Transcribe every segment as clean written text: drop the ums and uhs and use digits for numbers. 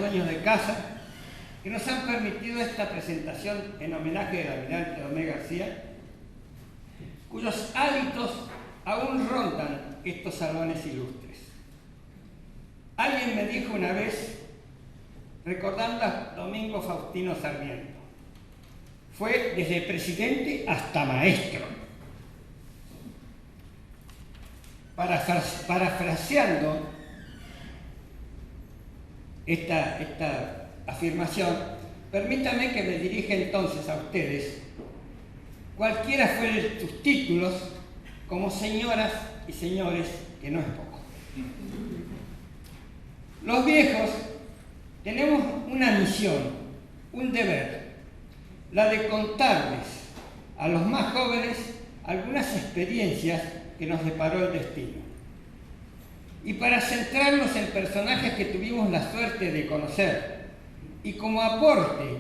dueños de casa que nos han permitido esta presentación en homenaje del almirante Domé García, cuyos hábitos aún rondan estos salones ilustres. Alguien me dijo una vez, recordando a Domingo Faustino Sarmiento, fue desde presidente hasta maestro. Parafraseando esta afirmación, permítame que me dirija entonces a ustedes, cualquiera fueren sus títulos, como señoras y señores, que no es poco. Los viejos tenemos una misión, un deber, la de contarles a los más jóvenes algunas experiencias que nos deparó el destino. Y para centrarnos en personajes que tuvimos la suerte de conocer, y como aporte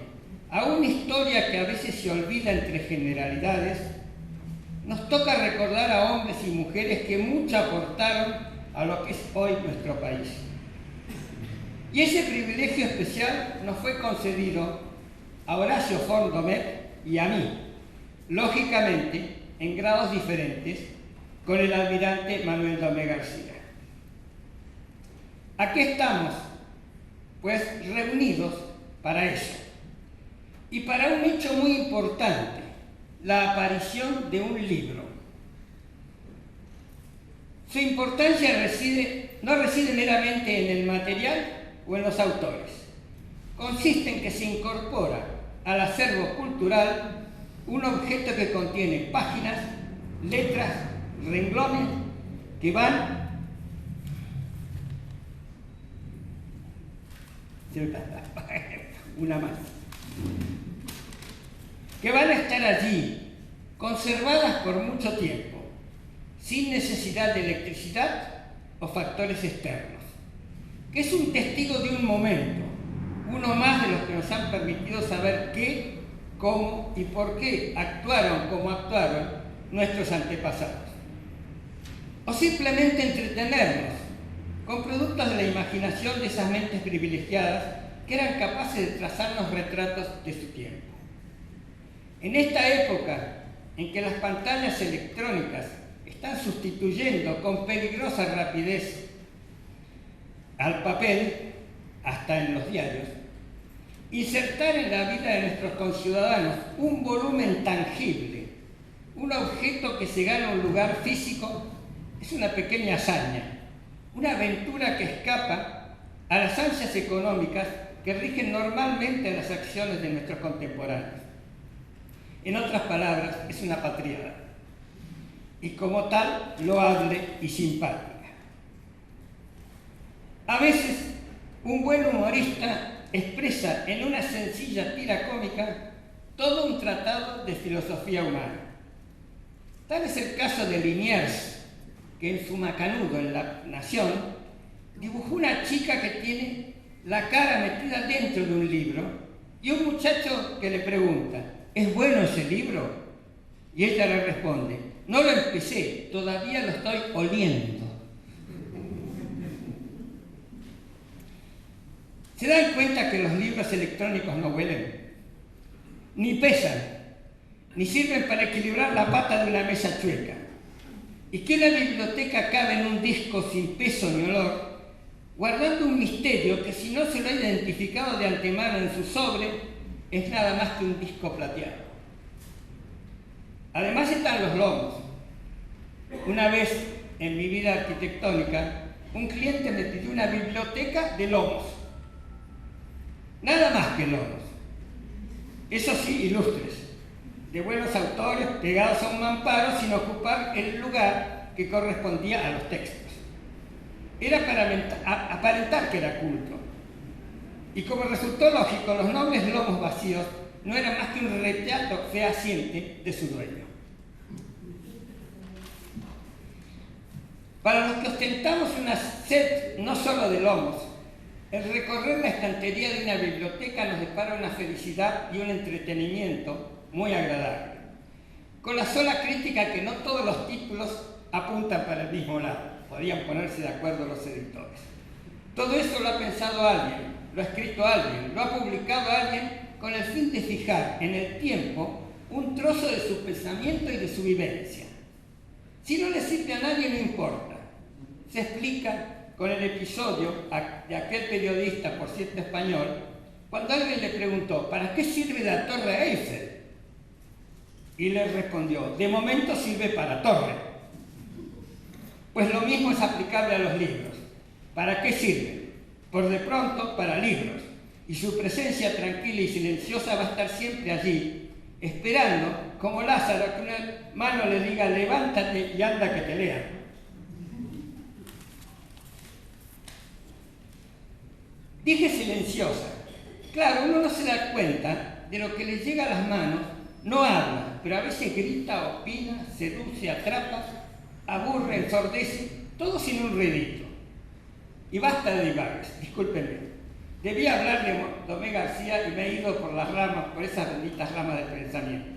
a una historia que a veces se olvida entre generalidades, nos toca recordar a hombres y mujeres que mucho aportaron a lo que es hoy nuestro país. Y ese privilegio especial nos fue concedido a Horacio Font-Domet y a mí, lógicamente en grados diferentes, con el almirante Manuel Domé García. Aquí estamos, pues, reunidos para eso, y para un hecho muy importante, la aparición de un libro. Su importancia no reside meramente en el material o en los autores. Consiste en que se incorpora al acervo cultural un objeto que contiene páginas, letras, renglones que van una más, que van a estar allí, conservadas por mucho tiempo, sin necesidad de electricidad o factores externos, que es un testigo de un momento, uno más de los que nos han permitido saber qué, cómo y por qué actuaron como actuaron nuestros antepasados. O simplemente entretenernos con productos de la imaginación de esas mentes privilegiadas que eran capaces de trazarnos retratos de su tiempo. En esta época en que las pantallas electrónicas están sustituyendo con peligrosa rapidez al papel, hasta en los diarios, insertar en la vida de nuestros conciudadanos un volumen tangible, un objeto que se gana un lugar físico, es una pequeña hazaña, una aventura que escapa a las ansias económicas que rigen normalmente las acciones de nuestros contemporáneos. En otras palabras, es una patriada, y como tal, loable y simpática. A veces, un buen humorista expresa en una sencilla tira cómica todo un tratado de filosofía humana. Tal es el caso de Liniers, que en su Macanudo, en La Nación, dibujó una chica que tiene la cara metida dentro de un libro y un muchacho que le pregunta, ¿es bueno ese libro? Y ella le responde, no lo empecé, todavía lo estoy oliendo. ¿Se dan cuenta que los libros electrónicos no huelen? Ni pesan, ni sirven para equilibrar la pata de una mesa chueca. Y que la biblioteca cabe en un disco sin peso ni olor, guardando un misterio que si no se lo ha identificado de antemano en su sobre, es nada más que un disco plateado. Además están los lomos. Una vez en mi vida arquitectónica, un cliente me pidió una biblioteca de lomos. Nada más que lomos. Eso sí, ilustres, de buenos autores pegados a un mamparo sin ocupar el lugar que correspondía a los textos. Era para aparentar que era culto. Y como resultó lógico, los nobles lomos vacíos no eran más que un retrato fehaciente de su dueño. Para los que ostentamos una sed no solo de lomos, el recorrer la estantería de una biblioteca nos depara una felicidad y un entretenimiento muy agradable, con la sola crítica que no todos los títulos apuntan para el mismo lado. Podrían ponerse de acuerdo los editores. Todo eso lo ha pensado alguien, lo ha escrito alguien, lo ha publicado alguien con el fin de fijar en el tiempo un trozo de su pensamiento y de su vivencia. Si no le sirve a nadie, no importa. Se explica con el episodio de aquel periodista, por cierto español, cuando alguien le preguntó, ¿para qué sirve la Torre Eiffel? Y le respondió, de momento sirve para torre. Pues lo mismo es aplicable a los libros. ¿Para qué sirven? Por de pronto, para libros. Y su presencia tranquila y silenciosa va a estar siempre allí, esperando, como Lázaro, que una mano le diga, levántate y anda que te lean. Dije silenciosa. Claro, uno no se da cuenta de lo que le llega a las manos, no habla, pero a veces grita, opina, seduce, atrapa, aburre, ensordece, todo sin un ruidito. Y basta de divagues, discúlpenme. Debía hablar de Domé García y me he ido por las ramas, por esas benditas ramas del pensamiento.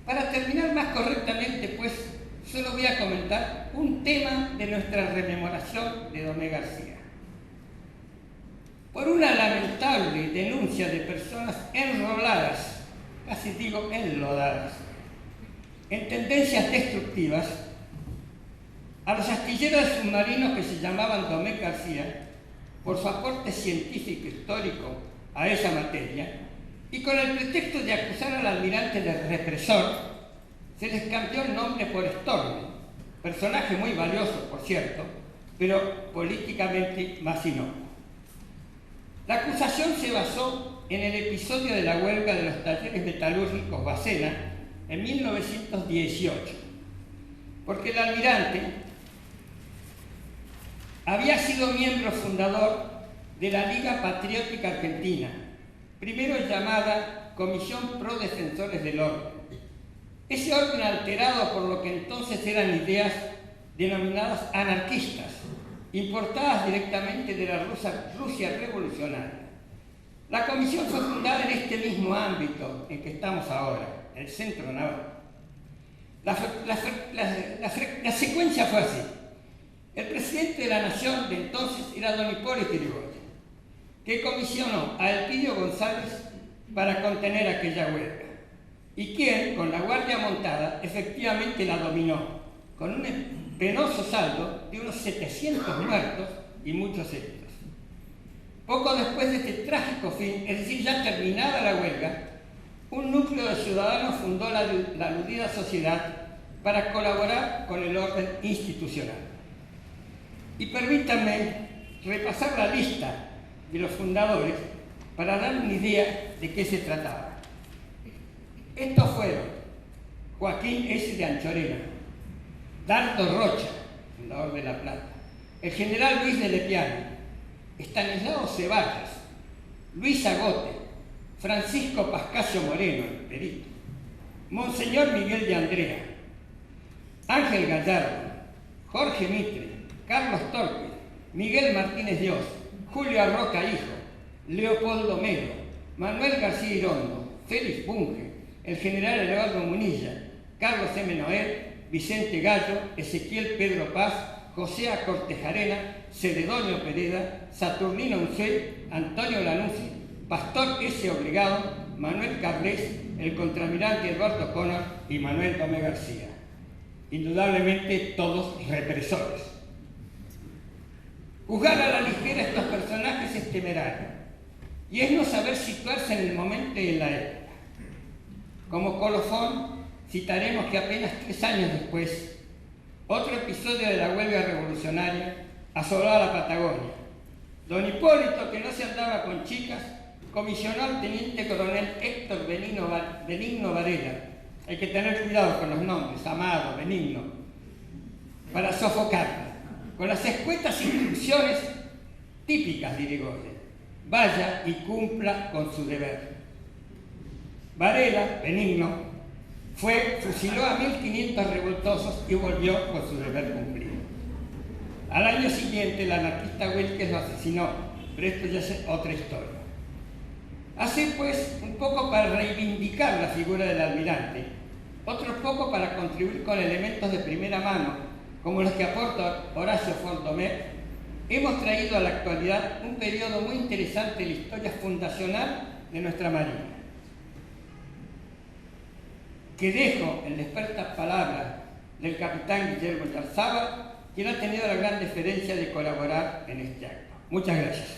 Para terminar más correctamente, pues, solo voy a comentar un tema de nuestra rememoración de Domé García. Por una lamentable denuncia de personas enroladas, casi digo enlodadas, en tendencias destructivas, a los astilleros submarinos que se llamaban Domé García, por su aporte científico histórico a esa materia, y con el pretexto de acusar al almirante de represor, se les cambió el nombre por Storni, personaje muy valioso, por cierto, pero políticamente más inocuo. La acusación se basó en el episodio de la huelga de los talleres metalúrgicos Bacena en 1918, porque el almirante había sido miembro fundador de la Liga Patriótica Argentina, primero llamada Comisión Pro Defensores del Orden. Ese orden alterado por lo que entonces eran ideas denominadas anarquistas, importadas directamente de la Rusia revolucionaria. La comisión fue fundada en este mismo ámbito en que estamos ahora, el Centro Naval. La secuencia fue así. El presidente de la Nación de entonces era don Hipólito Yrigoyen, que comisionó a Elpidio González para contener aquella huelga, y quien, con la guardia montada, efectivamente la dominó, con un penoso saldo de unos 700 muertos y muchos heridos. Poco después de este trágico fin, es decir, ya terminada la huelga, un núcleo de ciudadanos fundó la aludida sociedad para colaborar con el orden institucional. Y permítanme repasar la lista de los fundadores para dar una idea de qué se trataba. Estos fueron Joaquín S. de Anchorena, Dardo Rocha, fundador de La Plata, el general Luis de Lepiane, Estanislao Ceballos, Luis Agote, Francisco Pascasio Moreno, el perito, Monseñor Miguel de Andrea, Ángel Gallardo, Jorge Mitre, Carlos Torque, Miguel Martínez Dios, Julio Arroca Hijo, Leopoldo Melo, Manuel García Irondo, Félix Bunge, el general Eduardo Munilla, Carlos M. Noel, Vicente Gallo, Ezequiel Pedro Paz, José A. Cortejarena, Celedonio Pereda, Saturnino Uncel, Antonio Lanuzzi, Pastor S. Obligado, Manuel Carles, el contraalmirante Eduardo Connor y Manuel Domé García. Indudablemente todos represores. Juzgar a la ligera a estos personajes es temerario, y es no saber situarse en el momento y en la época. Como colofón, citaremos que apenas 3 años después, otro episodio de la huelga revolucionaria asoló a la Patagonia. Don Hipólito, que no se andaba con chicas, comisionó al teniente coronel Héctor Benigno Varela, hay que tener cuidado con los nombres, Amado, Benigno, para sofocarla, con las escuetas instrucciones típicas de Yrigoyen: vaya y cumpla con su deber. Varela, Benigno, fusiló a 1500 revoltosos y volvió con su deber cumplido. Al año siguiente, el anarquista Wilkes lo asesinó, pero esto ya es otra historia. Así pues, un poco para reivindicar la figura del almirante, otro poco para contribuir con elementos de primera mano, como los que aporta Horacio Fontomé, hemos traído a la actualidad un periodo muy interesante de la historia fundacional de nuestra Marina, que dejo en las expertas palabras del capitán Guillermo Yarzábal, quien ha tenido la gran deferencia de colaborar en este acto. Muchas gracias.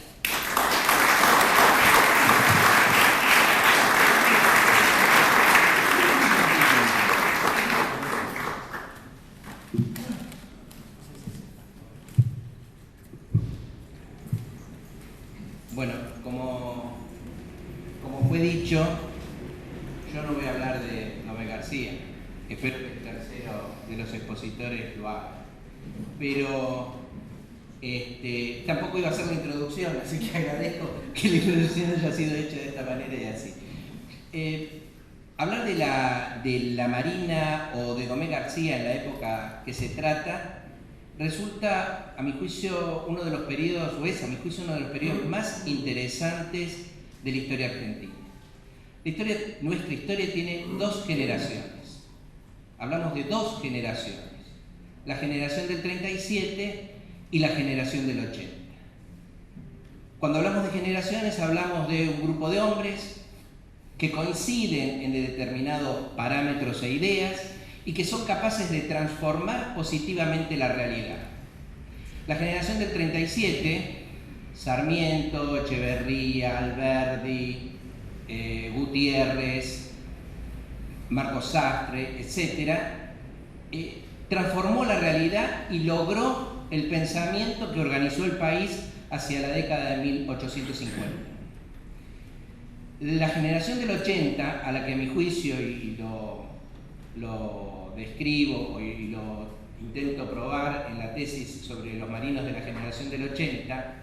Bueno, como fue dicho, yo no voy a hablar de Noé García, espero que el tercero de los expositores lo haga, pero tampoco iba a hacer la introducción, así que agradezco que la introducción haya sido hecha de esta manera y así. Hablar de la Marina o de Noé García en la época que se trata resulta, a mi juicio, uno de los periodos más interesantes de la historia argentina. Nuestra historia tiene dos generaciones. Hablamos de dos generaciones. La generación del 37 y la generación del 80. Cuando hablamos de generaciones, hablamos de un grupo de hombres que coinciden en determinados parámetros e ideas y que son capaces de transformar positivamente la realidad. La generación del 37, Sarmiento, Echeverría, Alberdi, Gutiérrez, Marcos Sastre, etc., transformó la realidad y logró el pensamiento que organizó el país hacia la década de 1850. La generación del 80, a la que a mi juicio, y lo describo y lo intento probar en la tesis sobre los marinos de la generación del 80,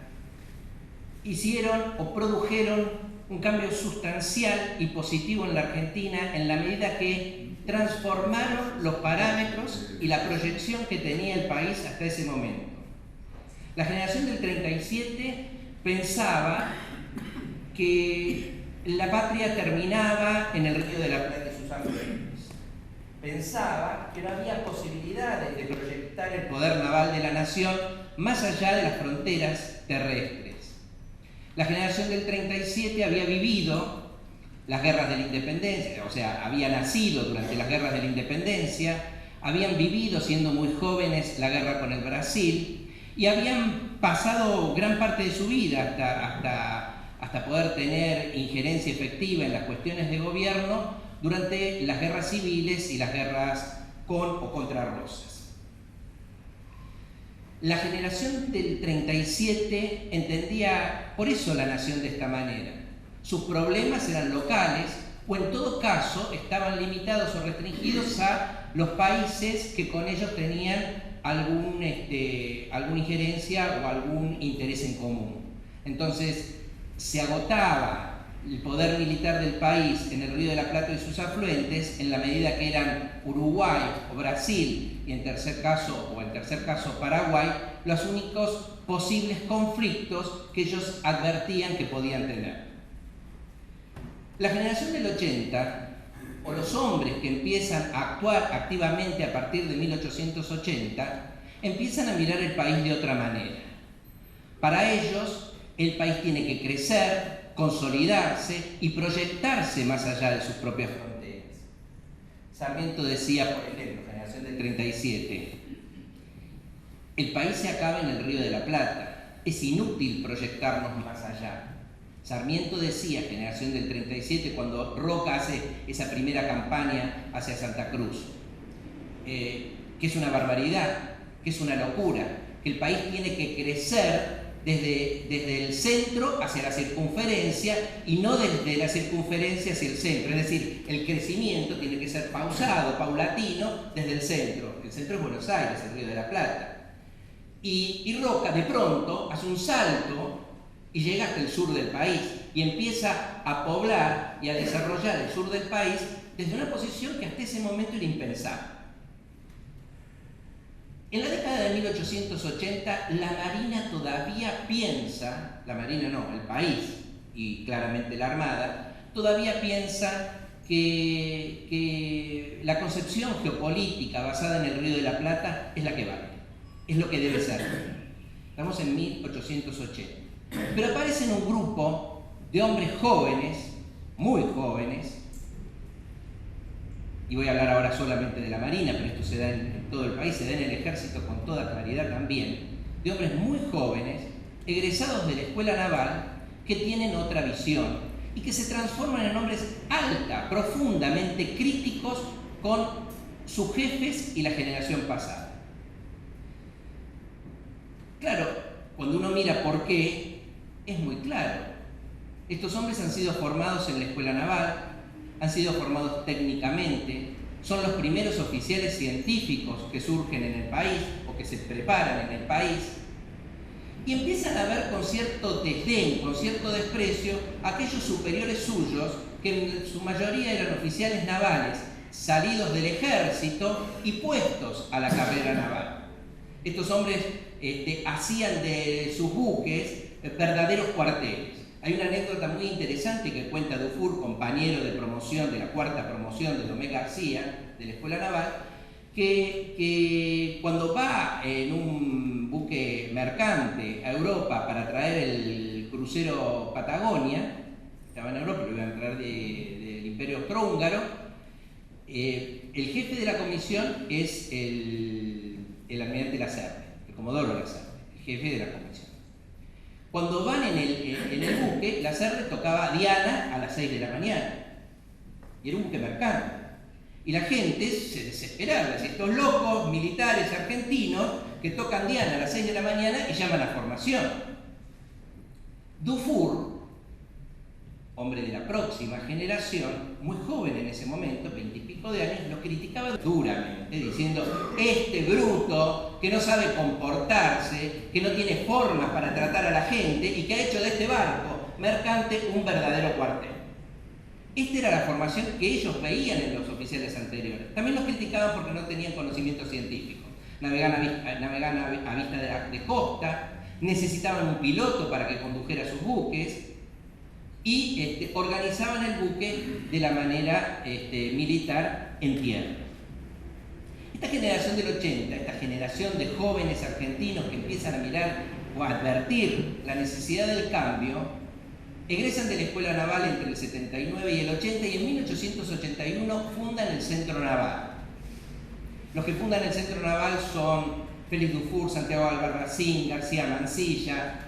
hicieron o produjeron un cambio sustancial y positivo en la Argentina en la medida que transformaron los parámetros y la proyección que tenía el país hasta ese momento. La generación del 37 pensaba que la patria terminaba en el Río de la Plata y sus afluentes. Pensaba que no había posibilidades de proyectar el poder naval de la nación más allá de las fronteras terrestres. La generación del 37 había vivido las guerras de la independencia, o sea, había nacido durante las guerras de la independencia, habían vivido siendo muy jóvenes la guerra con el Brasil y habían pasado gran parte de su vida hasta poder tener injerencia efectiva en las cuestiones de gobierno durante las guerras civiles y las guerras con o contra Rosas. La generación del 37 entendía por eso la nación de esta manera. Sus problemas eran locales o en todo caso estaban limitados o restringidos a los países que con ellos tenían alguna injerencia o algún interés en común. Entonces se agotaba el poder militar del país en el Río de la Plata y sus afluentes en la medida que eran Uruguay o Brasil y en tercer caso Paraguay los únicos posibles conflictos que ellos advertían que podían tener. La generación del 80 o los hombres que empiezan a actuar activamente a partir de 1880 empiezan a mirar el país de otra manera. Para ellos el país tiene que crecer, consolidarse y proyectarse más allá de sus propias fronteras. Sarmiento decía, por ejemplo, generación del 37, el país se acaba en el Río de la Plata, es inútil proyectarnos más allá. Sarmiento decía, generación del 37, cuando Roca hace esa primera campaña hacia Santa Cruz, que es una barbaridad, que es una locura, que el país tiene que crecer desde el centro hacia la circunferencia y no desde la circunferencia hacia el centro. Es decir, el crecimiento tiene que ser pausado, paulatino, desde el centro. El centro es Buenos Aires, el Río de la Plata. Y Roca de pronto hace un salto y llega hasta el sur del país y empieza a poblar y a desarrollar el sur del país desde una posición que hasta ese momento era impensable. En la década de 1880, la Marina todavía piensa, la Marina no, el país y claramente la Armada, todavía piensa que la concepción geopolítica basada en el Río de la Plata es la que vale, es lo que debe ser. Estamos en 1880. Pero aparecen un grupo de hombres jóvenes, muy jóvenes, y voy a hablar ahora solamente de la Marina, pero esto se da en todo el país, se da en el Ejército con toda claridad también, de hombres muy jóvenes, egresados de la Escuela Naval, que tienen otra visión y que se transforman en hombres profundamente críticos con sus jefes y la generación pasada. Claro, cuando uno mira por qué, es muy claro. Estos hombres han sido formados en la Escuela Naval, han sido formados técnicamente, son los primeros oficiales científicos que surgen en el país o que se preparan en el país, y empiezan a ver con cierto desdén, con cierto desprecio, aquellos superiores suyos que en su mayoría eran oficiales navales, salidos del ejército y puestos a la carrera naval. Estos hombres hacían de sus buques verdaderos cuarteles. Hay una anécdota muy interesante que cuenta Dufour, compañero de promoción de la cuarta promoción de Domecq García, de la Escuela Naval, que cuando va en un buque mercante a Europa para traer el crucero Patagonia, estaba en Europa, lo iban a traer del Imperio Austrohúngaro, el jefe de la comisión es el almirante Lasserre, el comodoro Lasserre, el jefe de la comisión. Cuando van en el buque, Lasserre tocaba Diana a las 6 de la mañana. Y era un buque mercante. Y la gente se desesperaba. Decía, estos locos militares argentinos que tocan Diana a las 6 de la mañana y llaman a formación. Dufour, hombre de la próxima generación, muy joven en ese momento, 20 y pico de años, lo criticaba duramente, diciendo, este bruto que no sabe comportarse, que no tiene formas para tratar a la gente y que ha hecho de este barco mercante un verdadero cuartel. Esta era la formación que ellos veían en los oficiales anteriores. También los criticaban porque no tenían conocimientos científicos. Navegaban a vista de costa, necesitaban un piloto para que condujera sus buques, y organizaban el buque de la manera militar en tierra. Esta generación del 80, esta generación de jóvenes argentinos que empiezan a mirar o a advertir la necesidad del cambio, egresan de la Escuela Naval entre el 79 y el 80 y en 1881 fundan el Centro Naval. Los que fundan el Centro Naval son Félix Dufour, Santiago Albarracín, García Mansilla,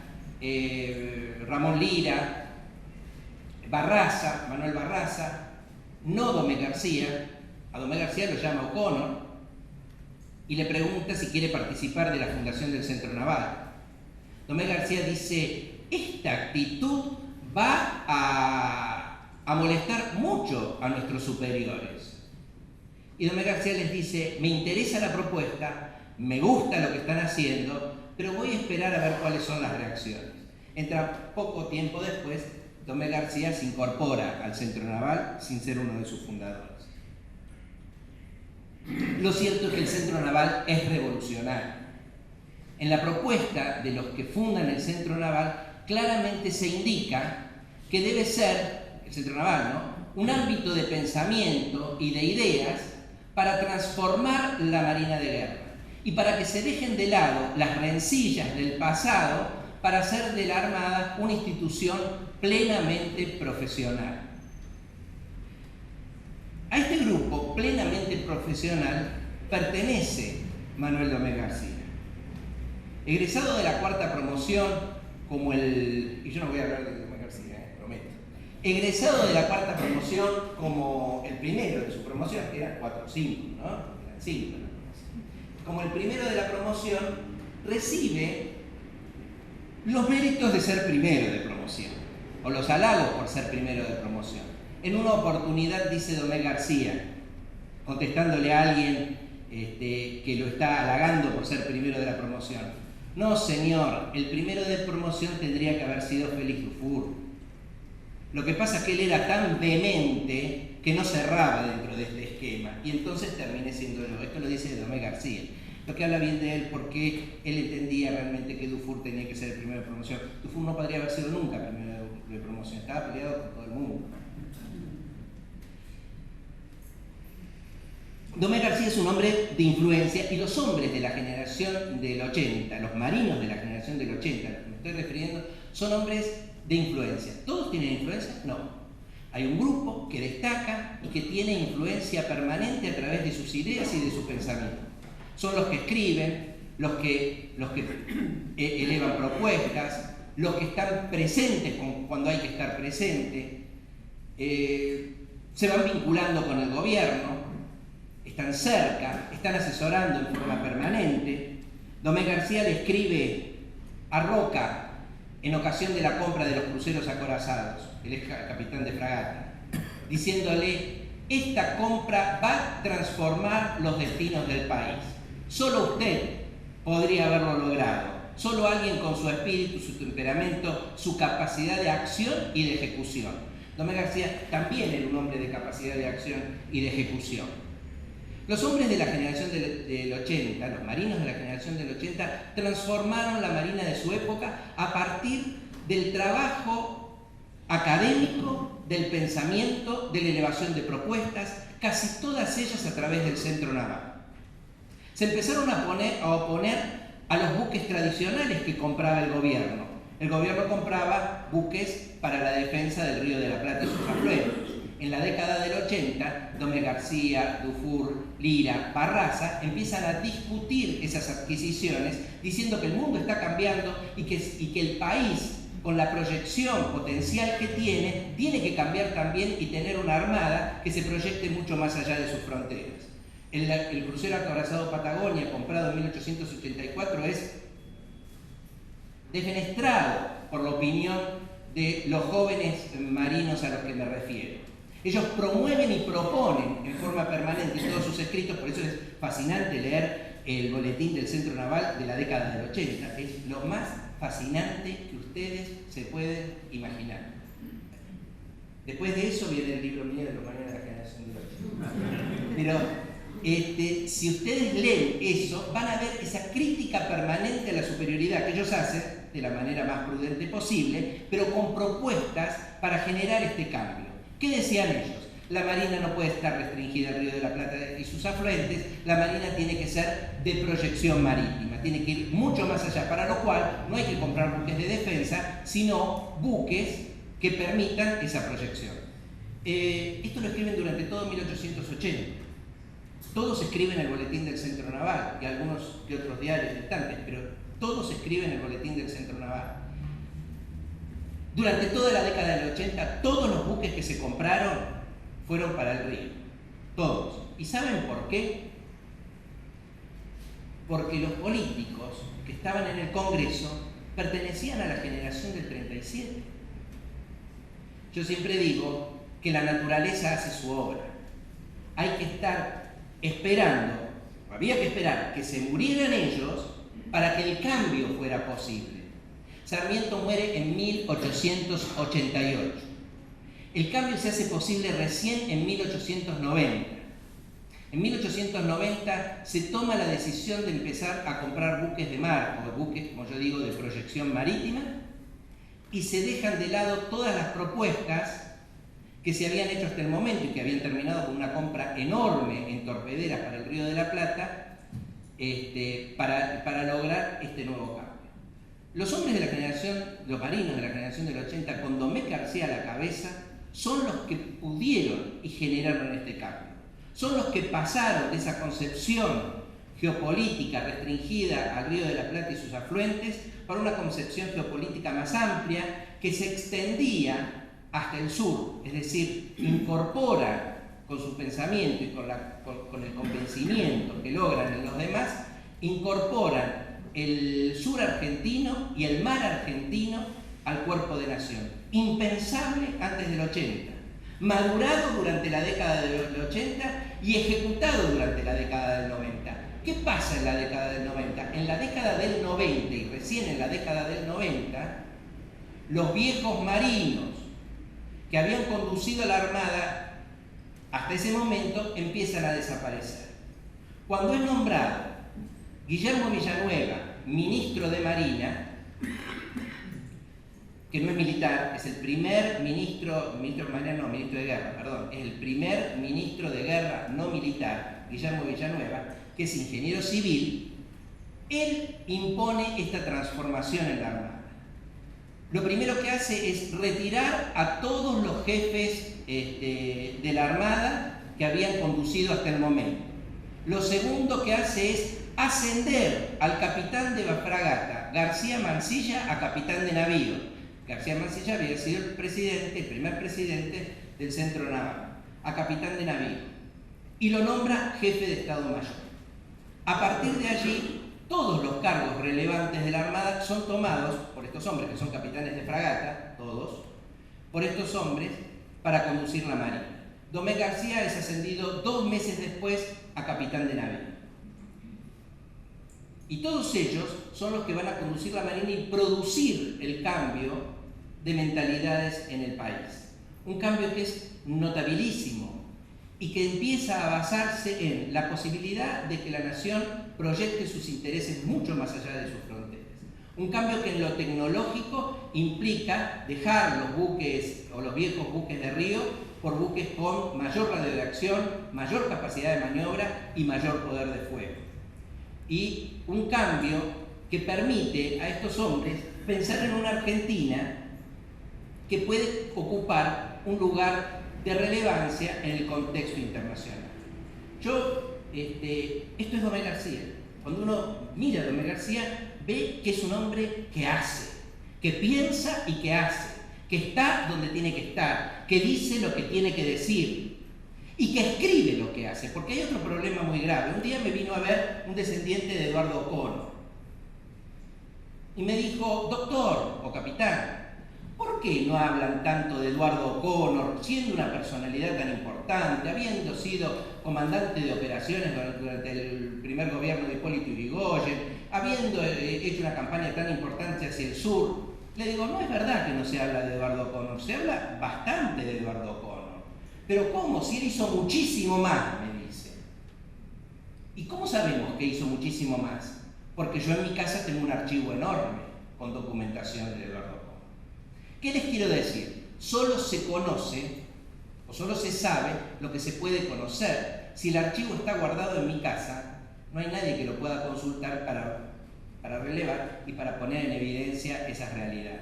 Ramón Lira, Manuel Barraza, no Domecq García. A Domecq García lo llama O'Connor y le pregunta si quiere participar de la fundación del Centro Naval. Domecq García dice, esta actitud va a molestar mucho a nuestros superiores. Y Domecq García les dice, me interesa la propuesta, me gusta lo que están haciendo, pero voy a esperar a ver cuáles son las reacciones. Entra poco tiempo después, Domecq García se incorpora al Centro Naval sin ser uno de sus fundadores. Lo cierto es que el Centro Naval es revolucionario. En la propuesta de los que fundan el Centro Naval claramente se indica que debe ser, el Centro Naval, ¿no?, un ámbito de pensamiento y de ideas para transformar la Marina de Guerra y para que se dejen de lado las rencillas del pasado para hacer de la Armada una institución plenamente profesional. A este grupo plenamente profesional pertenece Manuel Domecq García. Egresado de la cuarta promoción, como y yo no voy a hablar de Domecq García, prometo. Egresado de la cuarta promoción como el primero de su promoción, que eran 4 o 5, ¿no? Eran 5 en la promoción. Como el primero de la promoción, recibe los méritos de ser primero de promoción, o los halagos por ser primero de promoción. En una oportunidad dice Domecq García, contestándole a alguien que lo está halagando por ser primero de la promoción, no señor, el primero de promoción tendría que haber sido Félix Dufour. Lo que pasa es que él era tan vehemente que no cerraba dentro de este esquema, y entonces terminé siendo yo. Esto lo dice Domecq García, lo que habla bien de él porque él entendía realmente que Dufour tenía que ser el primero de promoción. Dufour no podría haber sido nunca primero de promoción, estaba peleado con todo el mundo. Domecq García es un hombre de influencia, y los hombres de la generación del 80, los marinos de la generación del 80, a los que me estoy refiriendo, son hombres de influencia. ¿Todos tienen influencia? No. Hay un grupo que destaca y que tiene influencia permanente a través de sus ideas y de su pensamiento. Son los que escriben, los que elevan propuestas, los que están presentes cuando hay que estar presente, se van vinculando con el gobierno, están cerca, están asesorando en forma permanente. Domecq García le escribe a Roca en ocasión de la compra de los cruceros acorazados, el ex capitán de fragata, diciéndole: esta compra va a transformar los destinos del país. Solo usted podría haberlo logrado. Solo alguien con su espíritu, su temperamento, su capacidad de acción y de ejecución. Domecq García también era un hombre de capacidad de acción y de ejecución. Los hombres de la generación del 80, los marinos de la generación del 80, transformaron la marina de su época a partir del trabajo académico, del pensamiento, de la elevación de propuestas, casi todas ellas a través del centro naval. Se empezaron a oponer a los buques tradicionales que compraba el gobierno. El gobierno compraba buques para la defensa del Río de la Plata y sus afluentes. En la década del 80, Domecq García, Dufour, Lira, Barraza empiezan a discutir esas adquisiciones, diciendo que el mundo está cambiando y que el país, con la proyección potencial que tiene que cambiar también y tener una armada que se proyecte mucho más allá de sus fronteras. El crucero acorazado Patagonia, comprado en 1884, es defenestrado por la opinión de los jóvenes marinos a los que me refiero. Ellos promueven y proponen en forma permanente en todos sus escritos, por eso es fascinante leer el boletín del Centro Naval de la década del 80. Es lo más fascinante que ustedes se pueden imaginar. Después de eso viene el libro mío de los marinos de la generación del 80. Pero si ustedes leen eso, van a ver esa crítica permanente a la superioridad que ellos hacen de la manera más prudente posible, pero con propuestas para generar este cambio. ¿Qué decían ellos? La marina no puede estar restringida al Río de la Plata y sus afluentes, la marina tiene que ser de proyección marítima, tiene que ir mucho más allá, para lo cual no hay que comprar buques de defensa, sino buques que permitan esa proyección. Esto lo escriben durante todo 1880. Todos escriben el boletín del Centro Naval y algunos de otros diarios distantes, pero todos escriben el boletín del Centro Naval. Durante toda la década del 80, todos los buques que se compraron fueron para el río. Todos. ¿Y saben por qué? Porque los políticos que estaban en el Congreso pertenecían a la generación del 37. Yo siempre digo que la naturaleza hace su obra. Hay que estar esperando, había que esperar que se murieran ellos para que el cambio fuera posible. Sarmiento muere en 1888. El cambio se hace posible recién en 1890. En 1890 se toma la decisión de empezar a comprar buques de mar, o buques, como yo digo, de proyección marítima, y se dejan de lado todas las propuestas que se habían hecho hasta el momento y que habían terminado con una compra enorme en torpederas para el Río de la Plata, para lograr este nuevo cambio. Los hombres de la generación, los marinos de la generación del 80, con Domecq García a la cabeza, son los que pudieron y generaron este cambio. Son los que pasaron de esa concepción geopolítica restringida al Río de la Plata y sus afluentes para una concepción geopolítica más amplia que se extendía hasta el sur, es decir, incorpora con su pensamiento y con el convencimiento que logran en los demás, incorporan el sur argentino y el mar argentino al cuerpo de nación. Impensable antes del 80, madurado durante la década del 80 y ejecutado durante la década del 90. ¿Qué pasa en la década del 90? En la década del 90 y recién en la década del 90, los viejos marinos que habían conducido la Armada hasta ese momento empiezan a desaparecer. Cuando es nombrado Guillermo Villanueva ministro de Marina, que no es militar, es el primer ministro de Guerra, es el primer ministro de guerra no militar Guillermo Villanueva, que es ingeniero civil, él impone esta transformación en la Armada. Lo primero que hace es retirar a todos los jefes de la Armada que habían conducido hasta el momento. Lo segundo que hace es ascender al capitán de la fragata García Mansilla a capitán de navío. García Mansilla había sido el primer presidente del Centro Naval, a capitán de navío, y lo nombra jefe de Estado Mayor. A partir de allí, todos los cargos relevantes de la Armada son tomados por estos hombres, que son capitanes de fragata, todos, por estos hombres, para conducir la Marina. Domé García es ascendido 2 meses después a capitán de navío. Y todos ellos son los que van a conducir la Marina y producir el cambio de mentalidades en el país. Un cambio que es notabilísimo y que empieza a basarse en la posibilidad de que la nación proyecte sus intereses mucho más allá de sus fronteras. Un cambio que en lo tecnológico implica dejar los buques o los viejos buques de río por buques con mayor radio de acción, mayor capacidad de maniobra y mayor poder de fuego. Y un cambio que permite a estos hombres pensar en una Argentina que puede ocupar un lugar de relevancia en el contexto internacional. Esto es Domé García. Cuando uno mira a Domé García, ve que es un hombre que hace, que piensa y que hace, que está donde tiene que estar, que dice lo que tiene que decir y que escribe lo que hace, porque hay otro problema muy grave. Un día me vino a ver un descendiente de Eduardo O'Connor y me dijo: doctor o capitán, ¿por qué no hablan tanto de Eduardo O'Connor, siendo una personalidad tan importante, habiendo sido comandante de operaciones durante el primer gobierno de Hipólito Yrigoyen, habiendo hecho una campaña tan importante hacia el sur? Le digo: no es verdad que no se habla de Eduardo O'Connor, se habla bastante de Eduardo O'Connor. Pero ¿cómo? Si él hizo muchísimo más, me dice. ¿Y cómo sabemos que hizo muchísimo más? Porque yo en mi casa tengo un archivo enorme con documentación de Eduardo O'Connor. ¿Qué les quiero decir? Solo se conoce o solo se sabe lo que se puede conocer. Si el archivo está guardado en mi casa, no hay nadie que lo pueda consultar para relevar y para poner en evidencia esas realidades.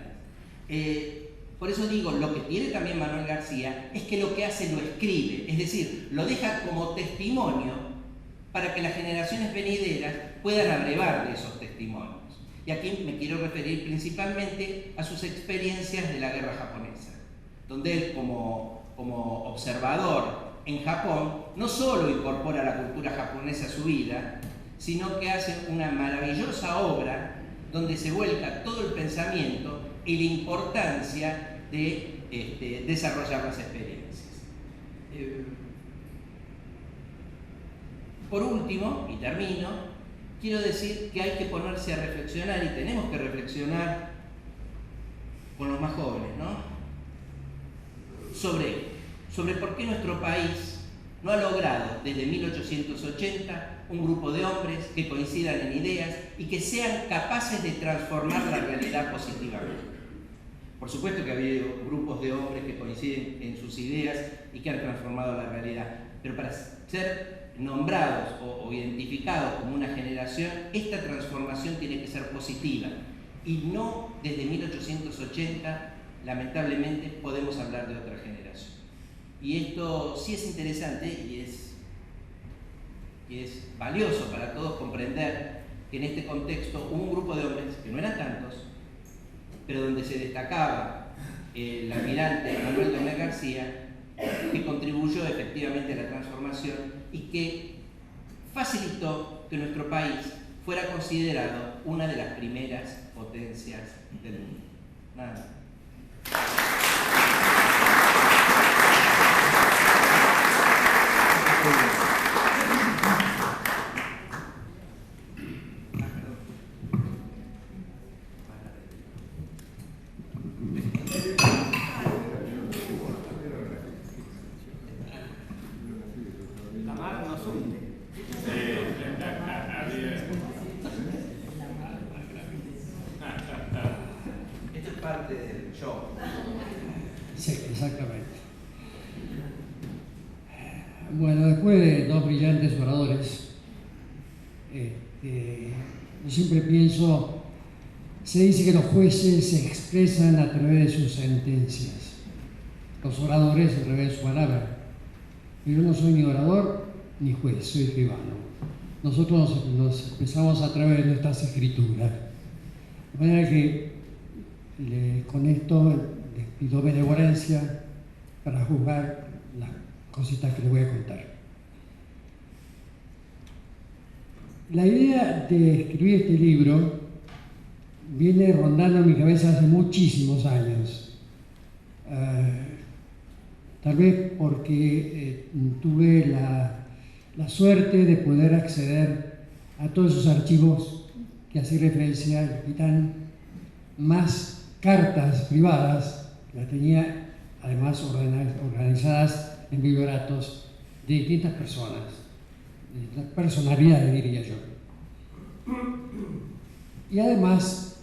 Por eso digo, lo que tiene también Manuel García es que lo que hace lo escribe, es decir, lo deja como testimonio para que las generaciones venideras puedan abrevar de esos testimonios. Y aquí me quiero referir principalmente a sus experiencias de la guerra japonesa, donde él como observador en Japón no solo incorpora la cultura japonesa a su vida, sino que hace una maravillosa obra donde se vuelca todo el pensamiento y la importancia de desarrollar las experiencias. Por último, y termino, quiero decir que hay que ponerse a reflexionar, y tenemos que reflexionar con los más jóvenes, ¿no? Sobre por qué nuestro país no ha logrado desde 1880 un grupo de hombres que coincidan en ideas y que sean capaces de transformar la realidad positivamente. Por supuesto que ha habido grupos de hombres que coinciden en sus ideas y que han transformado la realidad, pero para ser nombrados o identificados como una generación, esta transformación tiene que ser positiva y no desde 1880, lamentablemente, podemos hablar de otra generación. Y esto sí es interesante y es valioso para todos comprender que en este contexto hubo un grupo de hombres, que no eran tantos, pero donde se destacaba el almirante Manuel Domé García, que contribuyó efectivamente a la transformación y que facilitó que nuestro país fuera considerado una de las primeras potencias del mundo. Nada más. Bueno, después de dos brillantes oradores, yo siempre pienso, se dice que los jueces se expresan a través de sus sentencias, los oradores a través de su palabra. Yo no soy ni orador ni juez, soy escribano. Nosotros nos expresamos a través de nuestras escrituras. De manera que con esto les pido benevolencia para juzgar las cositas que les voy a contar. La idea de escribir este libro viene rondando en mi cabeza hace muchísimos años. Tal vez porque tuve la suerte de poder acceder a todos esos archivos que hacía referencia al capitán, más cartas privadas, las tenía además organizadas en biblioratos de distintas personas, de distintas personalidades, diría yo. Y además,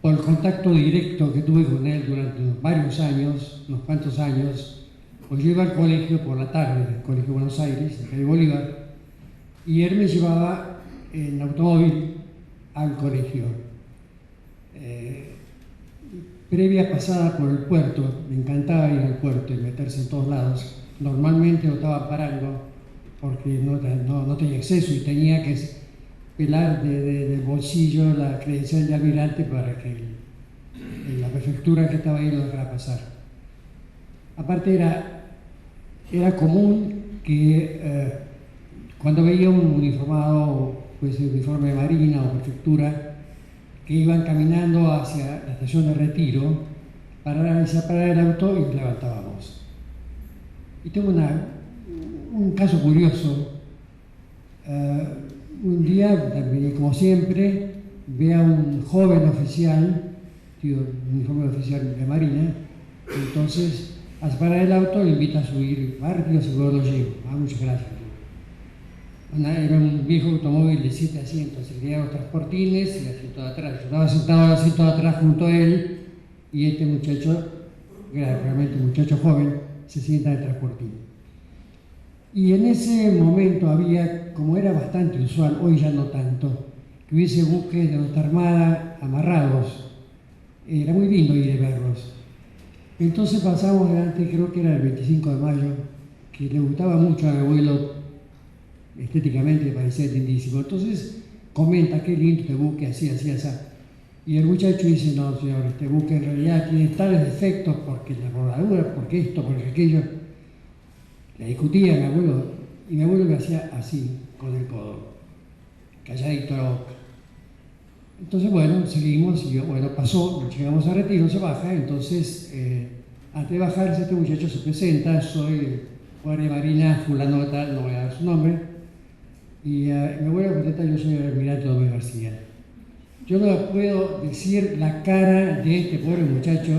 por el contacto directo que tuve con él durante varios años, unos cuantos años, pues yo iba al colegio por la tarde, el Colegio de Buenos Aires, de calle Bolívar, y él me llevaba en automóvil al colegio. Previa pasada por el puerto, me encantaba ir al puerto y meterse en todos lados. Normalmente lo estaba parando porque no tenía acceso y tenía que pelar del bolsillo la credencial de almirante para que la prefectura que estaba ahí lo dejara pasar. Aparte era común que cuando veía un uniformado, pues el uniforme de marina o prefectura, que iban caminando hacia la estación de Retiro, parar el auto y nos levantábamos. Y tengo un caso curioso. Un día, como siempre, ve a un joven oficial, un uniforme de oficial de marina, entonces al parar el auto le invita a subir, va a Retiro, seguro lo llevo. Muchas gracias. Era un viejo automóvil de 7 asientos, se tenía los transportines y el asiento de atrás. Yo estaba sentado en el asiento de atrás junto a él y este muchacho, que era realmente un muchacho joven, se sienta en el transportín. Y en ese momento había, como era bastante usual, hoy ya no tanto, que hubiese buques de nuestra armada amarrados. Era muy lindo ir a verlos. Entonces pasamos delante, creo que era el 25 de mayo, que le gustaba mucho a mi abuelo. Estéticamente me parecía lindísimo. Entonces comenta, qué lindo este buque, así. Y el muchacho dice, no señor, este buque en realidad tiene tales defectos porque la bordadura, porque esto, porque aquello. Le discutía a mi abuelo, y mi abuelo me hacía así, con el codo, calladito la boca. Entonces, bueno, seguimos, y pasó, llegamos a Retiro, se baja, entonces, antes de bajarse, este muchacho se presenta, soy guardia marina fulano de tal, no voy a dar su nombre, y mi abuelo contesta, yo soy el almirante Domínguez García. Yo no puedo decir la cara de este pobre muchacho,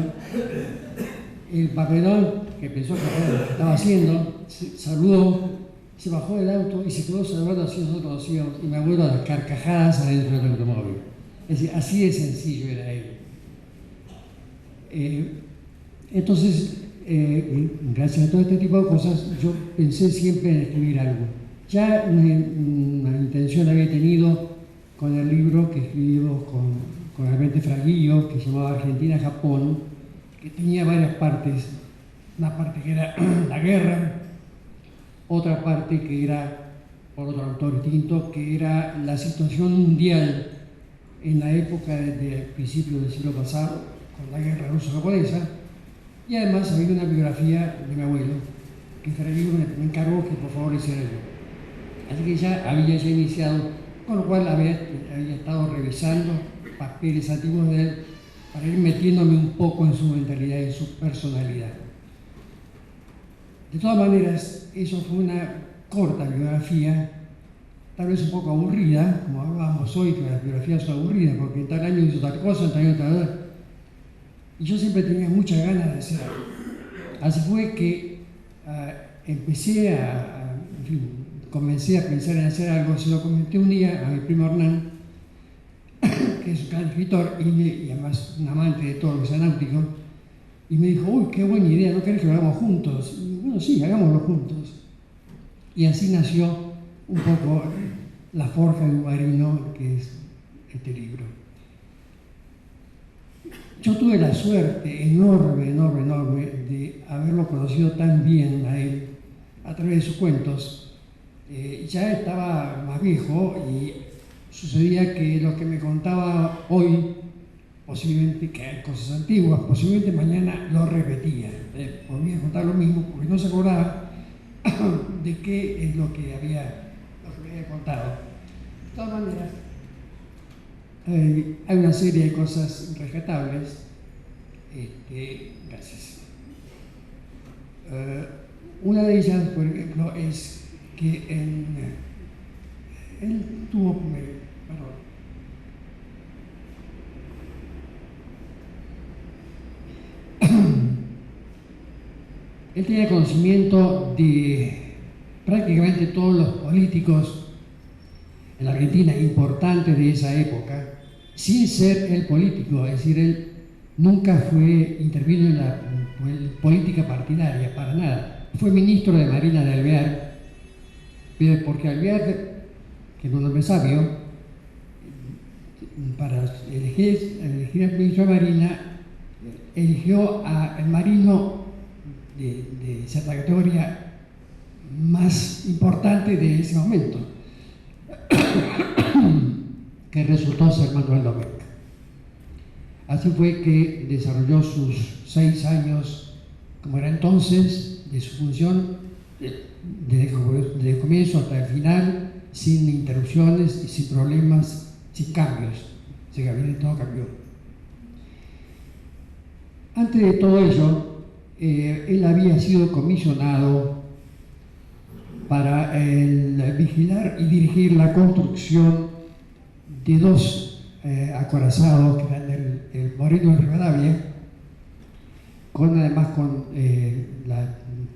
el papelón que pensó que estaba haciendo, saludó, se bajó del auto y se quedó saludando así, nosotros nos íbamos, y mi abuelo a las carcajadas adentro del automóvil. Es decir, así de sencillo era él. Entonces, gracias a todo este tipo de cosas, yo pensé siempre en escribir algo. Ya una intención había tenido con el libro que escribimos con Alberto Fraguillo, que se llamaba Argentina-Japón, que tenía varias partes. Una parte que era la guerra, otra parte que era, por otro autor distinto, que era la situación mundial en la época de principios del siglo pasado, con la guerra ruso-japonesa, y además había una biografía de mi abuelo, que Fraguillo me encargó que por favor hiciera yo. Así que ya había iniciado, con lo cual había estado revisando papeles antiguos de él para ir metiéndome un poco en su mentalidad y en su personalidad. De todas maneras, eso fue una corta biografía, tal vez un poco aburrida, como hablábamos hoy, que las biografías son aburridas, porque en tal año hizo tal cosa, en tal año tal. Y yo siempre tenía muchas ganas de hacer algo. Así fue que empecé en fin, comencé a pensar en hacer algo. Se lo comenté un día a mi primo Hernán, que es un gran escritor y además un amante de todo lo que sea náutico, y me dijo, uy, qué buena idea, ¿no querés que lo hagamos juntos? Y bueno, sí, hagámoslo juntos. Y así nació un poco la forja de un marino, que es este libro. Yo tuve la suerte enorme de haberlo conocido tan bien a él a través de sus cuentos. Ya estaba más viejo y sucedía que lo que me contaba hoy, posiblemente, que eran cosas antiguas, posiblemente mañana lo repetía. Volvía a contar lo mismo porque no se acordaba de qué es lo que había contado. De todas maneras, hay una serie de cosas rescatables. Gracias. Una de ellas, por ejemplo, es que él tuvo, él tenía conocimiento de prácticamente todos los políticos en la Argentina importantes de esa época, sin ser él político, es decir, él nunca intervino en la política partidaria, para nada. Fue ministro de Marina de Alvear, pero porque Alvear, que es un hombre sabio, para elegir al ministro de Marina, eligió al marino de cierta categoría más importante de ese momento, que resultó ser Manuel Domecq. Así fue que desarrolló sus 6 años, como era entonces, de su función, desde el comienzo hasta el final, sin interrupciones y sin problemas, sin cambios. Ese gabinete todo cambió. Antes de todo ello, él había sido comisionado para vigilar y dirigir la construcción de 2 acorazados, que eran el Moreno de Rivadavia, además con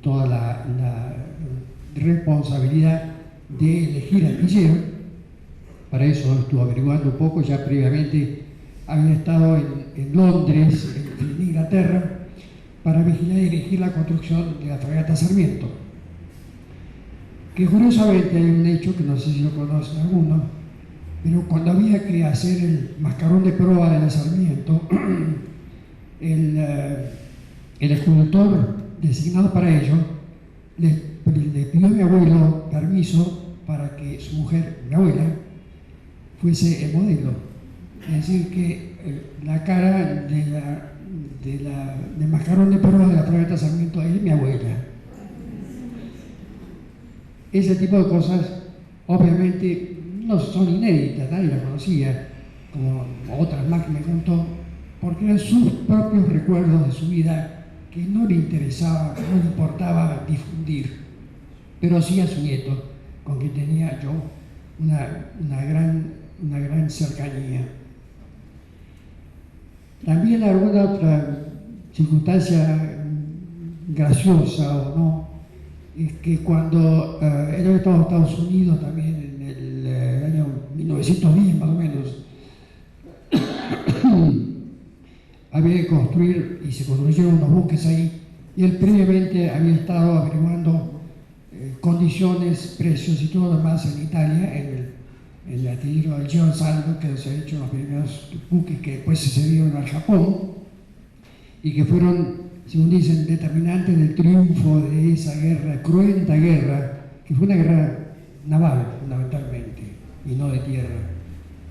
toda la responsabilidad de elegir artillero. Para eso estuvo averiguando un poco, ya previamente había estado en Londres, en Inglaterra, para vigilar y dirigir la construcción de la fragata Sarmiento. Que curiosamente hay un hecho que no sé si lo conocen algunos, pero cuando había que hacer el mascarón de proa de la Sarmiento, el escultor designado para ello le pidió a mi abuelo permiso para que su mujer, mi abuela, fuese el modelo. Es decir, que la cara del mascarón de proa de la fragata Sarmiento es mi abuela. Ese tipo de cosas, obviamente, no son inéditas, nadie las conocía, como otras más que me contó, porque eran sus propios recuerdos de su vida que no le interesaba, no le importaba difundir, pero sí a su nieto, con quien tenía yo una gran cercanía. También alguna otra circunstancia graciosa o no, es que cuando él había estado en Estados Unidos también en el año 1910 más o menos, había que construir y se construyeron unos buques ahí, y él previamente había estado averiguando condiciones, precios y todo lo demás en Italia, en el astillero del Gio Salvo, que se han hecho los primeros buques que después se cedieron al Japón y que fueron, según dicen, determinantes del triunfo de esa guerra, cruenta guerra, que fue una guerra naval fundamentalmente y no de tierra,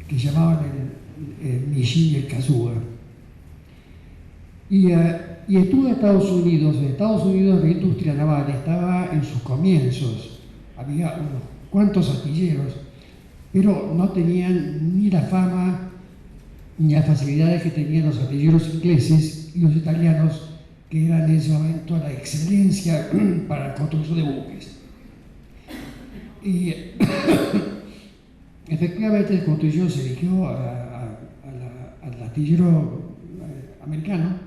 que llamaban el Nijin y el Kazuga. Y estuvo en Estados Unidos. En Estados Unidos la industria naval estaba en sus comienzos, había unos cuantos astilleros, pero no tenían ni la fama ni las facilidades que tenían los astilleros ingleses y los italianos, que eran en ese momento la excelencia para la construcción de buques. Y efectivamente la construcción se eligió al astillero americano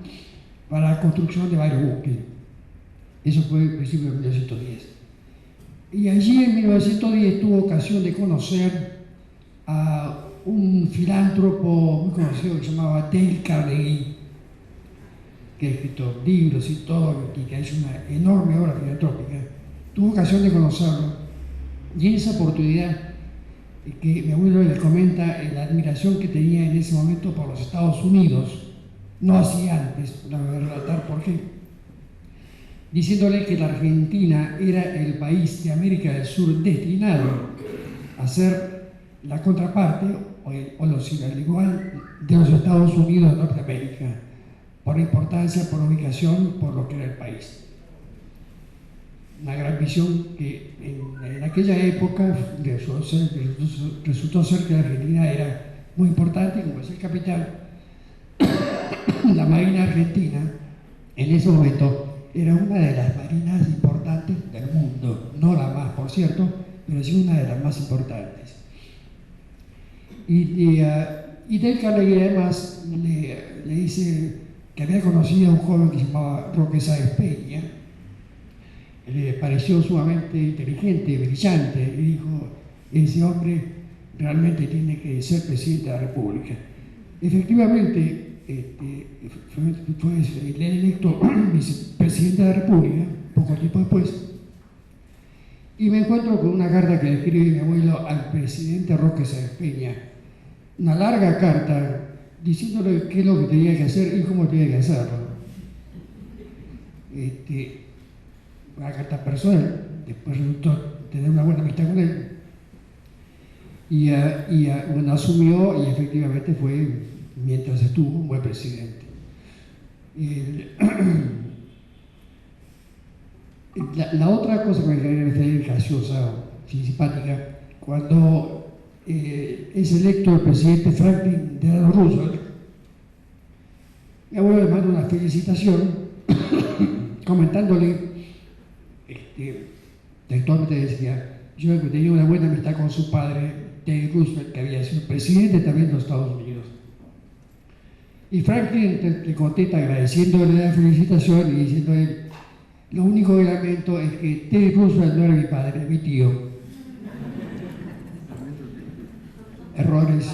para la construcción de varios buques. Eso fue en principio de 1910. Y allí en 1910 tuvo ocasión de conocer a un filántropo muy conocido que se llamaba Dale Carnegie, que ha escrito libros y todo, y que ha hecho una enorme obra filantrópica. Tuvo ocasión de conocerlo Y en esa oportunidad, que mi abuelo le comenta la admiración que tenía en ese momento por los Estados Unidos, no así antes, la voy a relatar por qué, diciéndole que la Argentina era el país de América del Sur destinado a ser la contraparte o el igual de los Estados Unidos de Norteamérica, por importancia, por ubicación, por lo que era el país. Una gran visión que en aquella época resultó ser que la Argentina era muy importante, como es el capital. La Marina Argentina en ese momento era una de las marinas importantes del mundo, no la más, por cierto, pero sí una de las más importantes. Y Del Carnegie además le dice que había conocido a un joven que se llamaba Roque Sáenz Peña. Le pareció sumamente inteligente, brillante, y dijo: ese hombre realmente tiene que ser presidente de la República. Efectivamente, fue electo vicepresidente de la República poco tiempo después, y me encuentro con una carta que le escribe mi abuelo al presidente Roque Sáenz Peña, una larga carta diciéndole qué es lo que tenía que hacer y cómo tenía que hacerlo. Una carta personal, después resultó tener una buena amistad con él, y bueno, asumió, y efectivamente fue, mientras estuvo, un buen presidente. La otra cosa que me parece graciosa, simpática, cuando es electo el presidente Franklin Delano Roosevelt, mi abuelo le manda una felicitación comentándole, textualmente decía: yo tenía una buena amistad con su padre, Teddy Roosevelt, que había sido presidente también de los Estados Unidos. Y Franklin le contesta agradeciéndole la felicitación y diciéndole: lo único que lamento es que Teddy Roosevelt no era mi padre, mi tío. Errores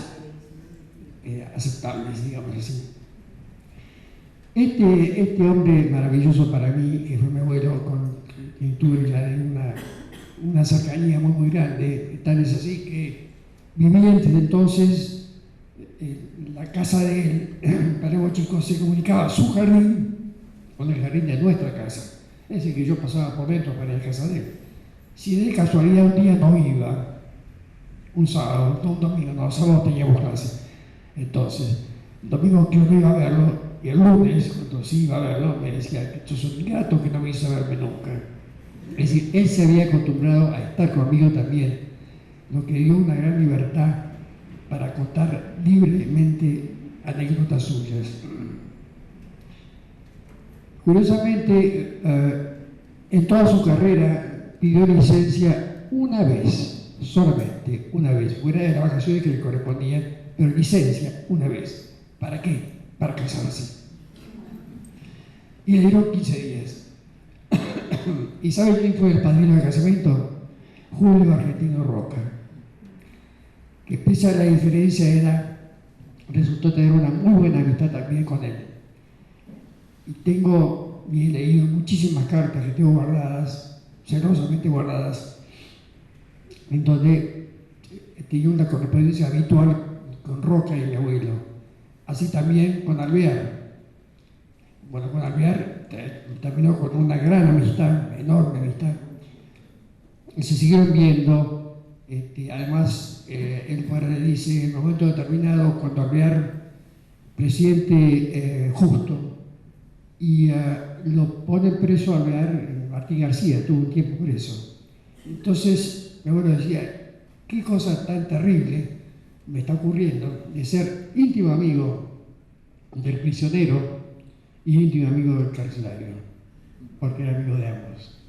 aceptables, digamos así. Este hombre maravilloso para mí, que fue mi abuelo, con quien tuve una cercanía muy grande, tal es así que vivía desde entonces la casa de él, para chicos, se comunicaba su jardín con el jardín de nuestra casa. Es decir, que yo pasaba por dentro para ir a casa de él. Si de casualidad un día no iba, un sábado, no un domingo, no, sábado teníamos clase. Entonces, el domingo que yo iba a verlo, y el lunes, cuando sí iba a verlo, me decía: esto es un ingrato que no me hizo verme nunca. Es decir, él se había acostumbrado a estar conmigo también, lo que dio una gran libertad para contar libremente anécdotas suyas. Curiosamente, en toda su carrera pidió licencia una vez, solamente una vez, fuera de las vacaciones que le correspondían, pero licencia una vez. ¿Para qué? Para casarse. Y le dieron 15 días. ¿Y sabe quién fue el padrino del casamiento? Julio Argentino Roca, que pese a la diferencia de edad, resultó tener una muy buena amistad también con él. Y tengo, y he leído muchísimas cartas que tengo guardadas, celosamente guardadas, en donde tenía una correspondencia habitual con Roca y mi abuelo. Así también con Alvear. Bueno, con Alvear terminó con una gran amistad, enorme amistad. Y se siguieron viendo. Además, el padre le dice, en el momento determinado, cuando Alvear, presidente justo, y lo ponen preso a Alvear, Martín García, tuvo un tiempo preso. Entonces, mi abuelo decía: qué cosa tan terrible me está ocurriendo de ser íntimo amigo del prisionero y íntimo amigo del carcelario, porque era amigo de ambos.